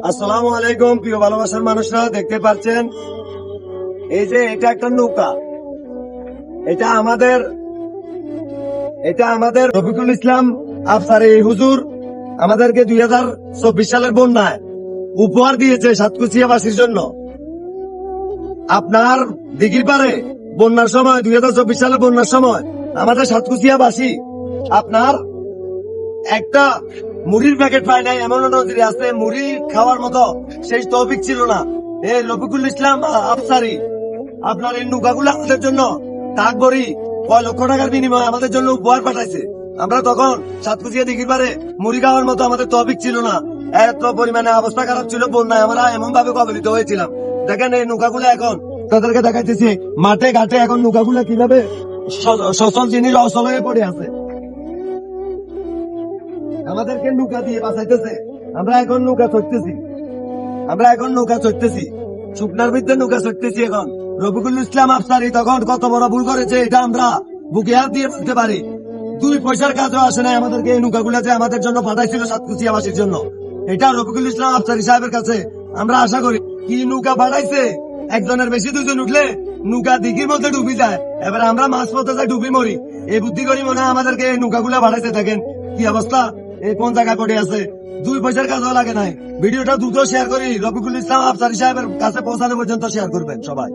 আসসালামু আলাইকুম প্রিয় ভালোবাসার মানুষরা, দেখতে পাচ্ছেন এই যে এটা একটা নৌকা। এটা আমাদের রফিকুল ইসলাম আফসারি হুজুর আমাদেরকে 2024 সালের বন্যায় উপহার দিয়েছে সাতকুচিয়াবাসীর জন্য। আপনার দিঘির পারে বন্যার সময় 2024 সালের বন্যার সময় আমাদের সাতকুচিয়াবাসী আপনার একটা মুড়ির প্যাকেট পায় নাই, এমন নদী আছে মুড়ি খাওয়ার মতো সেই তৌফিক ছিল না। এই রফিকুল ইসলাম আফসারি আপনার এই নৌকাগুলো আমাদের জন্য তাকবরি কয় লক্ষ টাকার বিনিময়ে আমাদের জন্য উপহার পাঠাইছে। আমরা তখন সাতকুচিয়া দিঘির পারে মুড়ি খাওয়ার মতো আমাদের তৌফিক ছিল না, এত পরিমাণে অবস্থা খারাপ ছিল বন্যায়, আমরা এমন ভাবে কবলিত হয়েছিলাম। দেখেন এই নৌকাগুলো এখন তাদেরকে দেখাইতেছি মাঠে ঘাটে, এখন নৌকাগুলো কিভাবে সচল জিনিস অচল হয়ে পড়ে আছে। আমাদেরকে নৌকা দিয়ে বাঁচাইতেছে, আমরা এখন নৌকা চড়তেছি শুকনার ভিতরে নৌকা চড়তেছি। এখন রফিকুল ইসলাম আফসারি তখন কত বড় ভুল করেছে এটা আমরা বুকে হাত দিয়ে বলতে পারি। 2 পয়সার কাজও আসে না আমাদেরকে এই নৌকাগুলা যে আমাদের জন্য পাঠাইছিল সাতকুচিয়াবাসীর জন্য। এটা রফিকুল ইসলাম আফসারি সাহেবের কাছে আমরা আশা করি কি নৌকা পাঠাইছে, একজনের বেশি 2 জন উঠলে নৌকা দিঘির মধ্যে ডুবি যায়, এবার আমরা মাছ পথে যাই ডুবি মরি। এই বুদ্ধি করি মনে হয় আমাদেরকে এই নৌকাগুলা পাঠাইছে। দেখেন কি অবস্থা, এই কোন জায়গায় পড়ে আছে, 2 পয়সার কাজও লাগে নাই। ভিডিওটা দ্রুত শেয়ার করি, রফিকুল ইসলাম আফসারি সাহেবের কাছে পৌঁছানো পর্যন্ত শেয়ার করবেন সবাই।